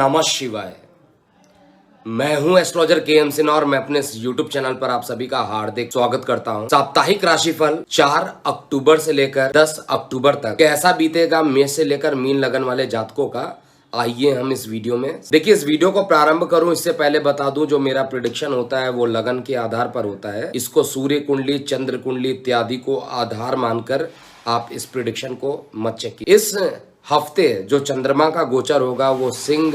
नमः शिवाय। मैं हूं एस्ट्रोलॉजर के.एम. सिन्हा और मैं अपने इस यूट्यूब चैनल पर आप सभी का हार्दिक स्वागत करता हूं। साप्ताहिक राशिफल 4 अक्टूबर से लेकर 10 अक्टूबर तक कैसा बीतेगा मेष से लेकर मीन लगन वाले जातकों का, आइए हम इस वीडियो में देखिए। इस वीडियो को प्रारंभ करूं इससे पहले बता दूं, जो मेरा प्रिडिक्शन होता है वो लगन के आधार पर होता है। इसको सूर्य कुंडली, चंद्र कुंडली इत्यादि को आधार मानकर आप इस प्रिडिक्शन को मत चेकिए। इस हफ्ते जो चंद्रमा का गोचर होगा वो सिंह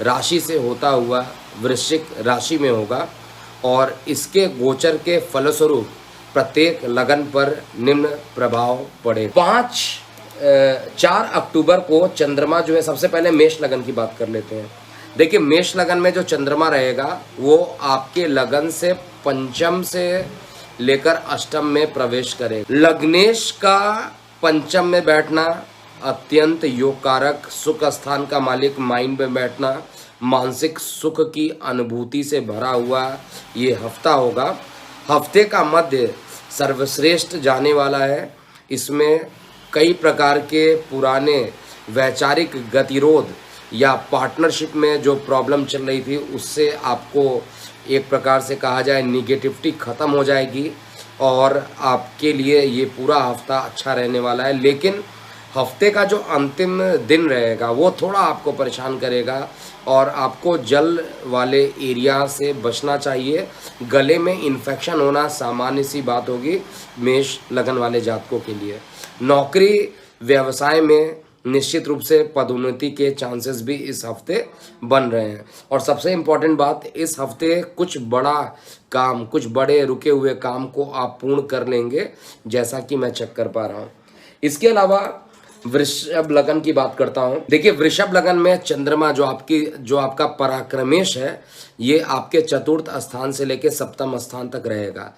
राशि से होता हुआ वृश्चिक राशि में होगा और इसके गोचर के फलस्वरूप प्रत्येक लगन पर निम्न प्रभाव पड़े। 4 अक्टूबर को चंद्रमा जो है, सबसे पहले मेष लगन की बात कर लेते हैं। देखिए, मेष लगन में जो चंद्रमा रहेगा वो आपके लगन से पंचम से लेकर अष्टम में प्रवेश करेगा। लग्नेश का पंचम में बैठना अत्यंत योगकारक, सुख स्थान का मालिक माइंड में बैठना, मानसिक सुख की अनुभूति से भरा हुआ ये हफ्ता होगा। हफ्ते का मध्य सर्वश्रेष्ठ जाने वाला है। इसमें कई प्रकार के पुराने वैचारिक गतिरोध या पार्टनरशिप में जो प्रॉब्लम चल रही थी उससे आपको एक प्रकार से कहा जाए निगेटिविटी खत्म हो जाएगी और आपके लिए ये पूरा हफ्ता अच्छा रहने वाला है। लेकिन हफ्ते का जो अंतिम दिन रहेगा वो थोड़ा आपको परेशान करेगा और आपको जल वाले एरिया से बचना चाहिए। गले में इन्फेक्शन होना सामान्य सी बात होगी मेष लगन वाले जातकों के लिए। नौकरी व्यवसाय में निश्चित रूप से पदोन्नति के चांसेस भी इस हफ्ते बन रहे हैं। और सबसे इम्पॉर्टेंट बात, इस हफ्ते कुछ बड़ा काम, कुछ बड़े रुके हुए काम को आप पूर्ण कर लेंगे, जैसा कि मैं चेक कर पा रहा हूँ। इसके अलावा वृषभ लगन की बात करता हूं। देखिए, वृषभ लगन में चंद्रमा जो आपका पराक्रमेश है, ये आपके चतुर्थ स्थान से लेकर सप्तम स्थान तक रहेगा।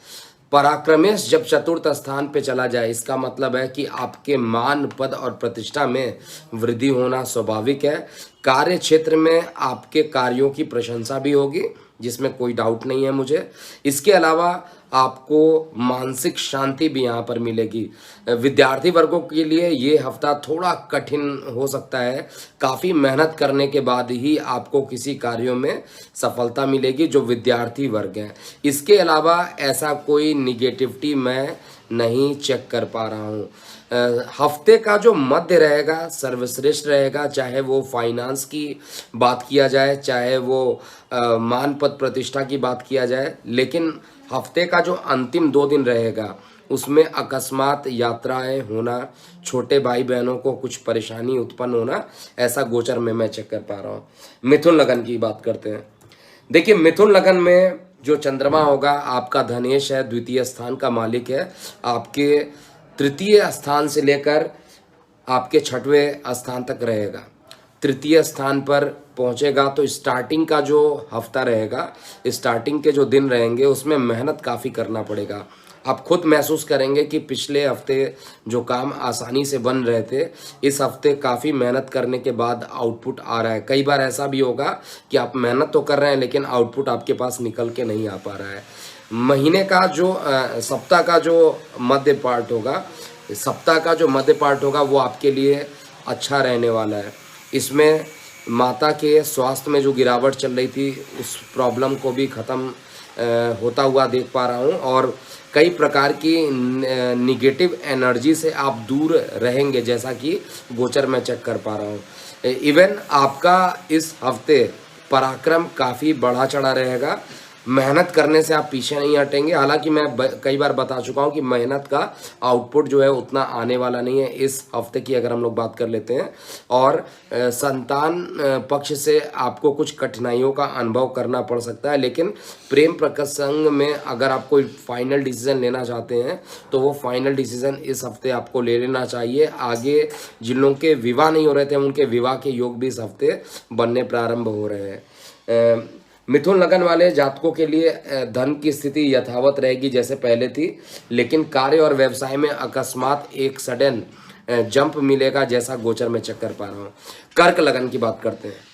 पराक्रमेश जब चतुर्थ स्थान पे चला जाए, इसका मतलब है कि आपके मान, पद और प्रतिष्ठा में वृद्धि होना स्वाभाविक है। कार्य क्षेत्र में आपके कार्यों की प्रशंसा भी होगी, जिसमें कोई डाउट नहीं है मुझे। इसके अलावा आपको मानसिक शांति भी यहाँ पर मिलेगी। विद्यार्थी वर्गों के लिए ये हफ्ता थोड़ा कठिन हो सकता है। काफ़ी मेहनत करने के बाद ही आपको किसी कार्यों में सफलता मिलेगी, जो विद्यार्थी वर्ग हैं। इसके अलावा ऐसा कोई निगेटिविटी मैं नहीं चेक कर पा रहा हूँ। हफ्ते का जो मध्य रहेगा सर्वश्रेष्ठ रहेगा, चाहे वो फाइनेंस की बात किया जाए, चाहे वो मान पद प्रतिष्ठा की बात किया जाए। लेकिन हफ्ते का जो अंतिम 2 दिन रहेगा उसमें अकस्मात यात्राएं होना, छोटे भाई बहनों को कुछ परेशानी उत्पन्न होना, ऐसा गोचर में मैं चेक कर पा रहा हूँ। मिथुन लगन की बात करते हैं। देखिए, मिथुन लगन में जो चंद्रमा होगा आपका धनेश है, द्वितीय स्थान का मालिक है। आपके तृतीय स्थान से लेकर आपके 6वें स्थान तक रहेगा। तृतीय स्थान पर पहुंचेगा तो स्टार्टिंग का जो हफ्ता रहेगा, स्टार्टिंग के जो दिन रहेंगे उसमें मेहनत काफ़ी करना पड़ेगा। आप खुद महसूस करेंगे कि पिछले हफ्ते जो काम आसानी से बन रहे थे, इस हफ्ते काफ़ी मेहनत करने के बाद आउटपुट आ रहा है। कई बार ऐसा भी होगा कि आप मेहनत तो कर रहे हैं लेकिन आउटपुट आपके पास निकल के नहीं आ पा रहा है। महीने का जो सप्ताह का जो मध्य पार्ट होगा वो आपके लिए अच्छा रहने वाला है। इसमें माता के स्वास्थ्य में जो गिरावट चल रही थी उस प्रॉब्लम को भी ख़त्म होता हुआ देख पा रहा हूँ और कई प्रकार की निगेटिव एनर्जी से आप दूर रहेंगे, जैसा कि गोचर में चेक कर पा रहा हूँ। इवन आपका इस हफ्ते पराक्रम काफ़ी बढ़ा चढ़ा रहेगा। मेहनत करने से आप पीछे नहीं हटेंगे। हालांकि मैं कई बार बता चुका हूं कि मेहनत का आउटपुट जो है उतना आने वाला नहीं है इस हफ्ते की, अगर हम लोग बात कर लेते हैं। और संतान पक्ष से आपको कुछ कठिनाइयों का अनुभव करना पड़ सकता है, लेकिन प्रेम प्रसंग में अगर आप कोई फाइनल डिसीजन लेना चाहते हैं तो वो फाइनल डिसीजन इस हफ्ते आपको ले लेना चाहिए। आगे जिन लोगों के विवाह नहीं हो रहे थे उनके विवाह के योग भी इस हफ्ते बनने प्रारंभ हो रहे हैं। मिथुन लगन वाले जातकों के लिए धन की स्थिति यथावत रहेगी जैसे पहले थी, लेकिन कार्य और व्यवसाय में अकस्मात एक सडन जंप मिलेगा, जैसा गोचर में चेक कर पा रहा हूँ। कर्क लगन की बात करते हैं।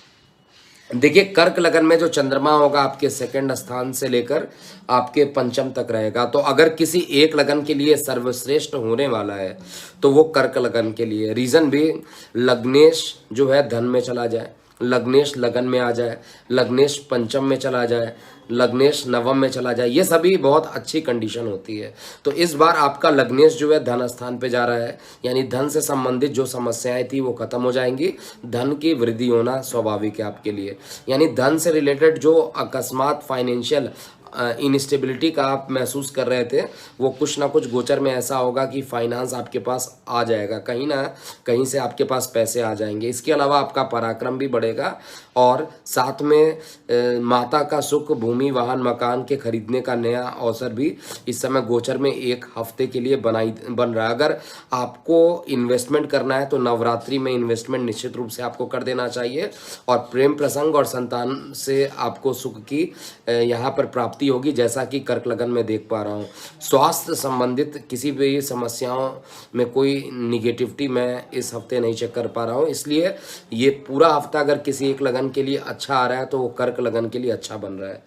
देखिए, कर्क लगन में जो चंद्रमा होगा आपके 2nd स्थान से लेकर आपके पंचम तक रहेगा। तो अगर किसी एक लगन के लिए सर्वश्रेष्ठ होने वाला है तो वो कर्क लगन के लिए। रीजन भी लग्नेश जो है धन में चला जाए, लग्नेश लगन में आ जाए, लग्नेश पंचम में चला जाए, लग्नेश नवम में चला जाए, ये सभी बहुत अच्छी कंडीशन होती है। तो इस बार आपका लग्नेश जो है धन स्थान पे जा रहा है, यानी धन से संबंधित जो समस्याएं थी वो खत्म हो जाएंगी, धन की वृद्धि होना स्वाभाविक है आपके लिए। यानी धन से रिलेटेड जो अकस्मात फाइनेंशियल इनस्टेबिलिटी का आप महसूस कर रहे थे, वो कुछ ना कुछ गोचर में ऐसा होगा कि फाइनेंस आपके पास आ जाएगा, कहीं ना कहीं से आपके पास पैसे आ जाएंगे। इसके अलावा आपका पराक्रम भी बढ़ेगा और साथ में माता का सुख, भूमि, वाहन, मकान के खरीदने का नया अवसर भी इस समय गोचर में एक हफ्ते के लिए बन रहा है। अगर आपको इन्वेस्टमेंट करना है तो नवरात्रि में इन्वेस्टमेंट निश्चित रूप से आपको कर देना चाहिए। और प्रेम प्रसंग और संतान से आपको सुख की यहाँ पर प्राप्ति होगी, जैसा कि कर्क लगन में देख पा रहा हूँ। स्वास्थ्य संबंधित किसी भी समस्याओं में कोई निगेटिविटी मैं इस हफ्ते नहीं चेक कर पा रहा हूँ, इसलिए ये पूरा हफ्ता अगर किसी एक लगन के लिए अच्छा आ रहा है तो वो कर्क लगन के लिए अच्छा बन रहा है।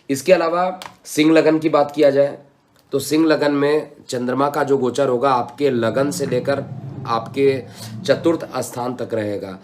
इसके अलावा सिंह लगन की बात किया जाए तो सिंह लगन में चंद्रमा का जो गोचर होगा आपके लगन से लेकर आपके चतुर्थ स्थान तक रहेगा।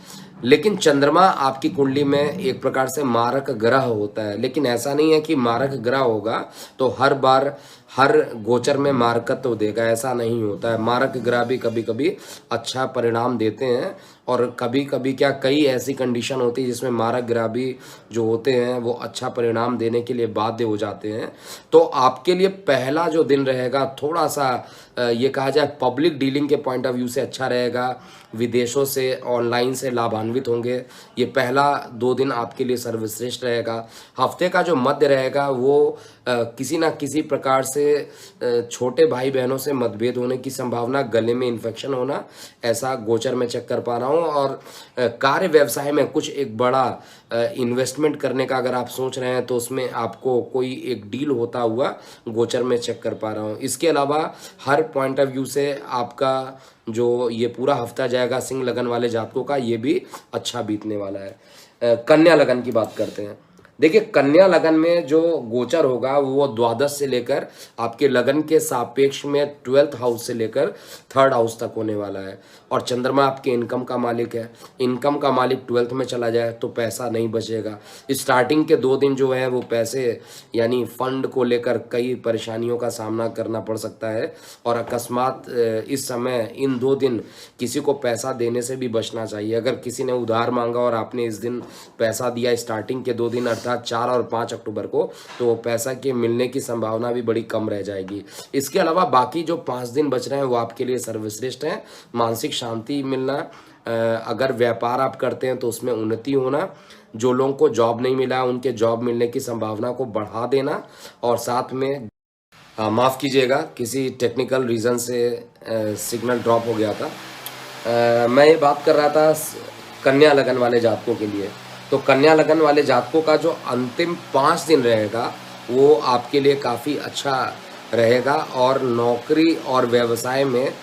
लेकिन चंद्रमा आपकी कुंडली में एक प्रकार से मारक ग्रह होता है, लेकिन ऐसा नहीं है कि मारक ग्रह होगा तो हर बार हर गोचर में मारकत्व देगा, ऐसा नहीं होता है। मारक ग्रह भी कभी कभी अच्छा परिणाम देते हैं और कभी कभी क्या कई ऐसी कंडीशन होती है जिसमें मारक ग्रह भी जो होते हैं वो अच्छा परिणाम देने के लिए बाध्य हो जाते हैं। तो आपके लिए पहला जो दिन रहेगा थोड़ा सा ये कहा जाए पब्लिक डीलिंग के पॉइंट ऑफ व्यू से अच्छा रहेगा, विदेशों से ऑनलाइन से लाभान्वित होंगे। ये पहला 2 दिन आपके लिए सर्वश्रेष्ठ रहेगा। हफ्ते का जो मध्य रहेगा वो किसी ना किसी प्रकार से छोटे भाई बहनों से मतभेद होने की संभावना, गले में इन्फेक्शन होना, ऐसा गोचर में चेक कर पा रहा हूँ। और कार्य व्यवसाय में कुछ एक बड़ा इन्वेस्टमेंट करने का अगर आप सोच रहे हैं तो उसमें आपको कोई एक डील होता हुआ गोचर में चेक कर पा रहा हूँ। इसके अलावा हर पॉइंट ऑफ व्यू से आपका जो ये पूरा हफ्ता जाएगा सिंह लगन वाले जातकों का, ये भी अच्छा बीतने वाला है। कन्या लगन की बात करते हैं। देखिए कन्या लगन में जो गोचर होगा वो द्वादश से लेकर आपके लगन के सापेक्ष में 12th हाउस से लेकर 3rd हाउस तक होने वाला है। और चंद्रमा आपके इनकम का मालिक है, इनकम का मालिक 12th में चला जाए तो पैसा नहीं बचेगा। स्टार्टिंग के 2 दिन जो है वो पैसे यानी फंड को लेकर कई परेशानियों का सामना करना पड़ सकता है। और अकस्मात इस समय इन 2 दिन किसी को पैसा देने से भी बचना चाहिए। अगर किसी ने उधार मांगा और आपने इस दिन पैसा दिया स्टार्टिंग के 2 दिन अर्थात 4 और 5 अक्टूबर को, तो पैसा के मिलने की संभावना भी बड़ी कम रह जाएगी। इसके अलावा बाकी जो 5 दिन बच रहे हैं वो आपके लिए सर्वश्रेष्ठ हैं। मानसिक शांति मिलना, अगर व्यापार आप करते हैं तो उसमें उन्नति होना, जो लोगों को जॉब नहीं मिला उनके जॉब मिलने की संभावना को बढ़ा देना, और साथ में माफ़ कीजिएगा किसी टेक्निकल रीज़न से सिग्नल ड्रॉप हो गया था। मैं ये बात कर रहा था कन्या लगन वाले जातकों के लिए। तो कन्या लगन वाले जातकों का जो अंतिम 5 दिन रहेगा वो आपके लिए काफ़ी अच्छा रहेगा। और नौकरी और व्यवसाय में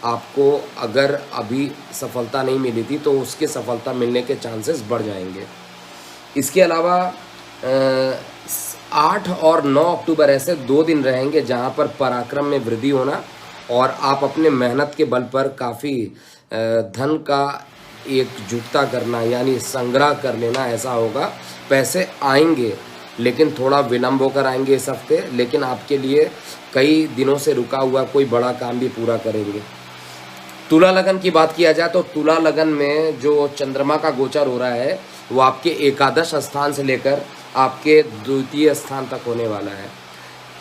आपको अगर अभी सफलता नहीं मिली थी तो उसकी सफलता मिलने के चांसेस बढ़ जाएंगे। इसके अलावा 8 और 9 अक्टूबर ऐसे 2 दिन रहेंगे जहां पर पराक्रम में वृद्धि होना और आप अपने मेहनत के बल पर काफ़ी धन का एकजुटता करना यानी संग्रह कर लेना, ऐसा होगा। पैसे आएंगे लेकिन थोड़ा विलंब होकर आएंगे इस हफ्ते, लेकिन आपके लिए कई दिनों से रुका हुआ कोई बड़ा काम भी पूरा करेंगे। तुला लगन की बात किया जाए तो तुला लगन में जो चंद्रमा का गोचर हो रहा है वो आपके एकादश स्थान से लेकर आपके 2य स्थान तक होने वाला है।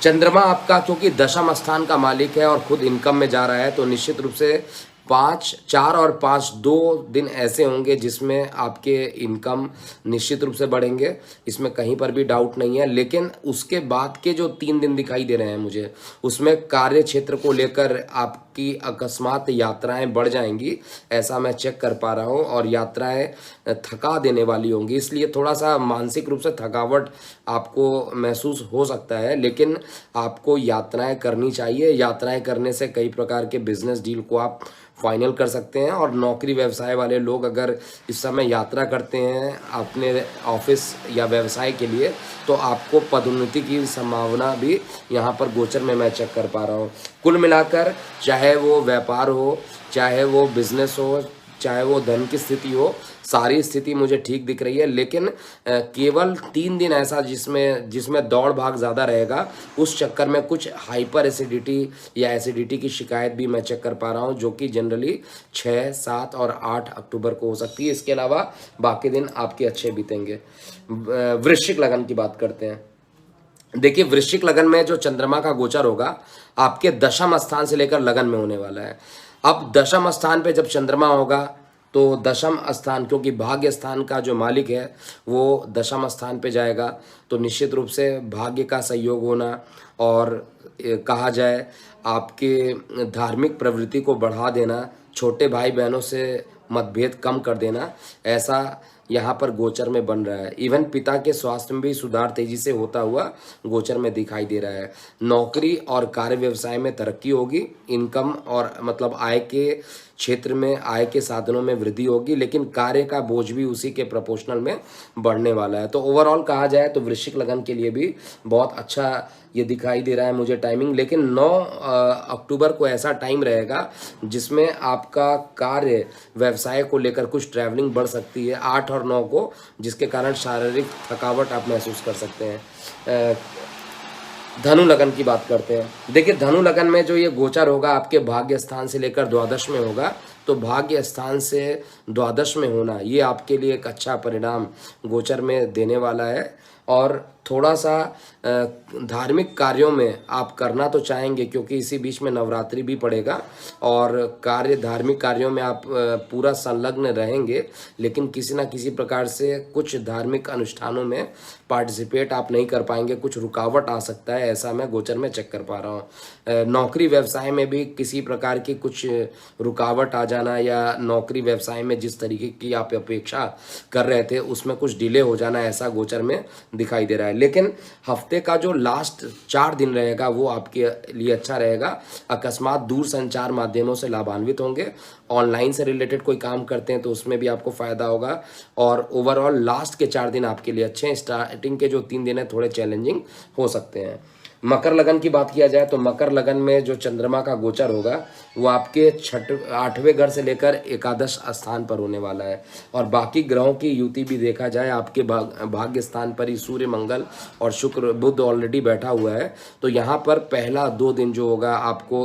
चंद्रमा आपका क्योंकि दशम स्थान का मालिक है और खुद इनकम में जा रहा है, तो निश्चित रूप से 4 और 5 2 दिन ऐसे होंगे जिसमें आपके इनकम निश्चित रूप से बढ़ेंगे, इसमें कहीं पर भी डाउट नहीं है। लेकिन उसके बाद के जो 3 दिन दिखाई दे रहे हैं मुझे, उसमें कार्य क्षेत्र को लेकर आपकी अकस्मात यात्राएं बढ़ जाएंगी, ऐसा मैं चेक कर पा रहा हूं। और यात्राएं थका देने वाली होंगी, इसलिए थोड़ा सा मानसिक रूप से थकावट आपको महसूस हो सकता है, लेकिन आपको यात्राएं करनी चाहिए। यात्राएं करने से कई प्रकार के बिजनेस डील को आप फाइनल कर सकते हैं। और नौकरी व्यवसाय वाले लोग अगर इस समय यात्रा करते हैं अपने ऑफिस या व्यवसाय के लिए, तो आपको पदोन्नति की संभावना भी यहाँ पर गोचर में मैं चेक कर पा रहा हूँ। कुल मिलाकर चाहे वो व्यापार हो, चाहे वो बिजनेस हो, चाहे वो धन की स्थिति हो, सारी स्थिति मुझे ठीक दिख रही है। लेकिन केवल 3 दिन ऐसा जिसमें दौड़ भाग ज़्यादा रहेगा, उस चक्कर में कुछ हाइपर एसिडिटी या एसिडिटी की शिकायत भी मैं चेक कर पा रहा हूँ, जो कि जनरली 6, 7 और 8 अक्टूबर को हो सकती है। इसके अलावा बाकी दिन आपके अच्छे बीतेंगे। वृश्चिक लगन की बात करते हैं। देखिए, वृश्चिक लगन में जो चंद्रमा का गोचर होगा आपके दशम स्थान से लेकर लगन में होने वाला है। अब दशम स्थान पे जब चंद्रमा होगा तो दशम स्थान, क्योंकि भाग्य स्थान का जो मालिक है वो दशम स्थान पे जाएगा, तो निश्चित रूप से भाग्य का सहयोग होना और कहा जाए आपके धार्मिक प्रवृत्ति को बढ़ा देना, छोटे भाई बहनों से मतभेद कम कर देना, ऐसा यहाँ पर गोचर में बन रहा है। इवन पिता के स्वास्थ्य में भी सुधार तेजी से होता हुआ गोचर में दिखाई दे रहा है। नौकरी और कार्य व्यवसाय में तरक्की होगी। इनकम और मतलब आय के क्षेत्र में आय के साधनों में वृद्धि होगी, लेकिन कार्य का बोझ भी उसी के प्रोपोर्शनल में बढ़ने वाला है। तो ओवरऑल कहा जाए तो वृश्चिक लगन के लिए भी बहुत अच्छा ये दिखाई दे रहा है मुझे टाइमिंग। लेकिन 9 अक्टूबर को ऐसा टाइम रहेगा जिसमें आपका कार्य व्यवसाय को लेकर कुछ ट्रैवलिंग बढ़ सकती है 8 और 9 को, जिसके कारण शारीरिक थकावट आप महसूस कर सकते हैं। धनु लगन की बात करते हैं। देखिए, धनु लगन में जो ये गोचर होगा आपके भाग्य स्थान से लेकर द्वादश में होगा, तो भाग्य स्थान से द्वादश में होना ये आपके लिए एक अच्छा परिणाम गोचर में देने वाला है। और थोड़ा सा धार्मिक कार्यों में आप करना तो चाहेंगे, क्योंकि इसी बीच में नवरात्रि भी पड़ेगा और धार्मिक कार्यों में आप पूरा संलग्न रहेंगे, लेकिन किसी ना किसी प्रकार से कुछ धार्मिक अनुष्ठानों में पार्टिसिपेट आप नहीं कर पाएंगे, कुछ रुकावट आ सकता है, ऐसा मैं गोचर में चेक कर पा रहा हूँ। नौकरी व्यवसाय में भी किसी प्रकार की कुछ रुकावट आ जाना, या नौकरी व्यवसाय में जिस तरीके की आप अपेक्षा कर रहे थे उसमें कुछ डिले हो जाना, ऐसा गोचर में दिखाई दे रहा है। लेकिन हफ्ते का जो लास्ट 4 दिन रहेगा वो आपके लिए अच्छा रहेगा। अकस्मात दूर संचार माध्यमों से लाभान्वित होंगे। ऑनलाइन से रिलेटेड कोई काम करते हैं तो उसमें भी आपको फायदा होगा। और ओवरऑल लास्ट के 4 दिन आपके लिए अच्छे हैं। स्टार्टिंग के जो 3 दिन है थोड़े चैलेंजिंग हो सकते हैं। मकर लगन की बात किया जाए तो मकर लगन में जो चंद्रमा का गोचर होगा वो आपके 8वें घर से लेकर एकादश स्थान पर होने वाला है। और बाकी ग्रहों की युति भी देखा जाए आपके भाग्य स्थान पर ही सूर्य, मंगल और शुक्र, बुध ऑलरेडी बैठा हुआ है। तो यहाँ पर पहला 2 दिन जो होगा आपको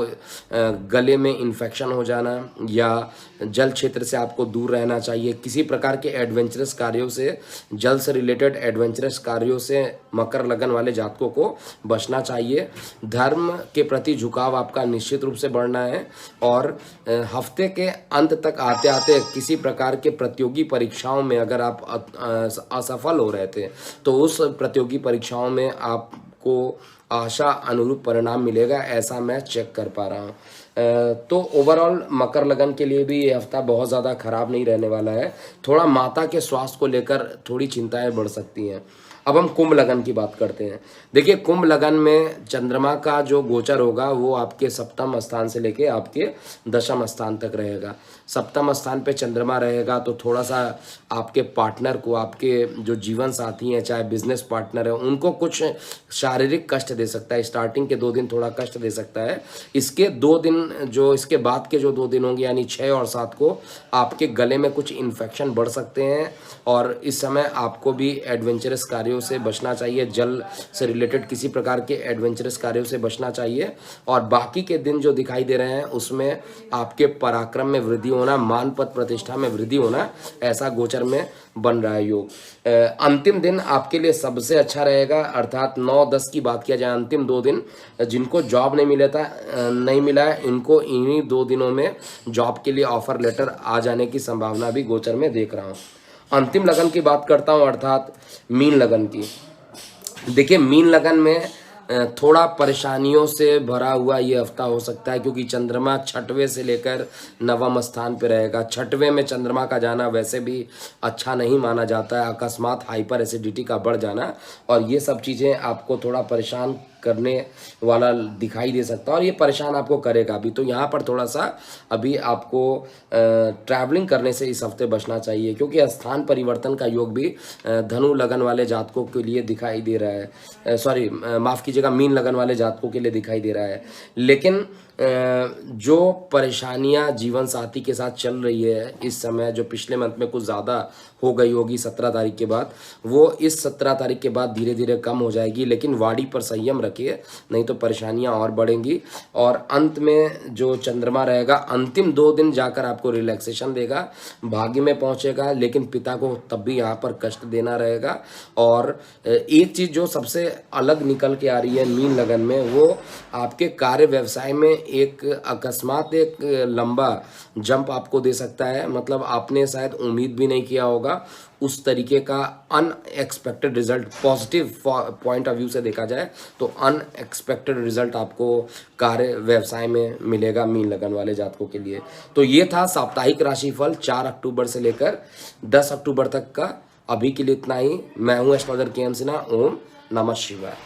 गले में इन्फेक्शन हो जाना या जल क्षेत्र से आपको दूर रहना चाहिए। किसी प्रकार के एडवेंचरस कार्यों से, जल से रिलेटेड एडवेंचरस कार्यों से मकर लगन वाले जातकों को बचना चाहिए। धर्म के प्रति झुकाव आपका निश्चित रूप से बढ़ना है। और हफ्ते के अंत तक आते आते किसी प्रकार के प्रतियोगी परीक्षाओं में अगर आप असफल हो रहे थे तो उस प्रतियोगी परीक्षाओं में आपको आशा अनुरूप परिणाम मिलेगा, ऐसा मैं चेक कर पा रहा हूँ। तो ओवरऑल मकर लगन के लिए भी ये हफ्ता बहुत ज़्यादा खराब नहीं रहने वाला है। थोड़ा माता के स्वास्थ्य को लेकर थोड़ी चिंताएं बढ़ सकती हैं। अब हम कुंभ लगन की बात करते हैं। देखिए, कुंभ लगन में चंद्रमा का जो गोचर होगा वो आपके सप्तम स्थान से लेके आपके दशम स्थान तक रहेगा। सप्तम स्थान पे चंद्रमा रहेगा तो थोड़ा सा आपके पार्टनर को, आपके जो जीवन साथी हैं, चाहे बिजनेस पार्टनर है, उनको कुछ शारीरिक कष्ट दे सकता है। स्टार्टिंग के 2 दिन थोड़ा कष्ट दे सकता है। इसके 2 दिन जो इसके बाद के जो 2 दिन होंगे यानी 6 और 7 को आपके गले में कुछ इन्फेक्शन बढ़ सकते हैं। और इस समय आपको भी एडवेंचरस कार्यों से बचना चाहिए, जल से रिलेटेड किसी प्रकार के एडवेंचरस कार्यों से बचना चाहिए। और बाकी के दिन जो दिखाई दे रहे हैं उसमें आपके पराक्रम में वृद्धि होना, मान पद प्रतिष्ठा में वृद्धि होना, ऐसा गोचर में बन रहा है योग। अंतिम दिन आपके लिए सबसे अच्छा रहेगा, अर्थात 9-10 की बात किया जाए, अंतिम 2 दिन जिनको जॉब नहीं मिला है इनको इन्हीं 2 दिनों में जॉब के लिए ऑफर लेटर आ जाने की संभावना भी गोचर में देख रहा हूँ। अंतिम लगन की बात करता हूँ, अर्थात मीन लगन की। देखिए, मीन लगन में थोड़ा परेशानियों से भरा हुआ ये हफ्ता हो सकता है, क्योंकि चंद्रमा 6वें से लेकर 9वें स्थान पे रहेगा। 6वें में चंद्रमा का जाना वैसे भी अच्छा नहीं माना जाता है। अकस्मात हाइपर एसिडिटी का बढ़ जाना और ये सब चीज़ें आपको थोड़ा परेशान करने वाला दिखाई दे सकता है और ये परेशान आपको करेगा भी। तो यहाँ पर थोड़ा सा अभी आपको ट्रैवलिंग करने से इस हफ्ते बचना चाहिए, क्योंकि स्थान परिवर्तन का योग भी धनु लगन वाले जातकों के लिए दिखाई दे रहा है, सॉरी माफ़ कीजिएगा, मीन लगन वाले जातकों के लिए दिखाई दे रहा है। लेकिन जो परेशानियां जीवन साथी के साथ चल रही है इस समय, जो पिछले मंथ में कुछ ज़्यादा हो गई होगी 17 तारीख के बाद, वो इस 17 तारीख के बाद धीरे धीरे कम हो जाएगी। लेकिन वाणी पर संयम रखिए, नहीं तो परेशानियां और बढ़ेंगी। और अंत में जो चंद्रमा रहेगा अंतिम 2 दिन जाकर आपको रिलैक्सेशन देगा, भाग्य में पहुंचेगा, लेकिन पिता को तब भी यहाँ पर कष्ट देना रहेगा। और एक चीज़ जो सबसे अलग निकल के आ रही है मीन लगन में, वो आपके कार्य व्यवसाय में एक अकस्मात एक लंबा जंप आपको दे सकता है। मतलब आपने शायद उम्मीद भी नहीं किया होगा उस तरीके का unexpected result, positive point of view से देखा जाए तो अनएक्सपेक्टेड रिजल्ट आपको कार्य व्यवसाय में मिलेगा मीन लगन वाले जातकों के लिए। तो ये था साप्ताहिक राशिफल 4 अक्टूबर से लेकर 10 अक्टूबर तक का। अभी के लिए इतना ही। मैं हूँ एस्ट्रोलॉजर के एम सिन्हा। ओम नमः शिवाय।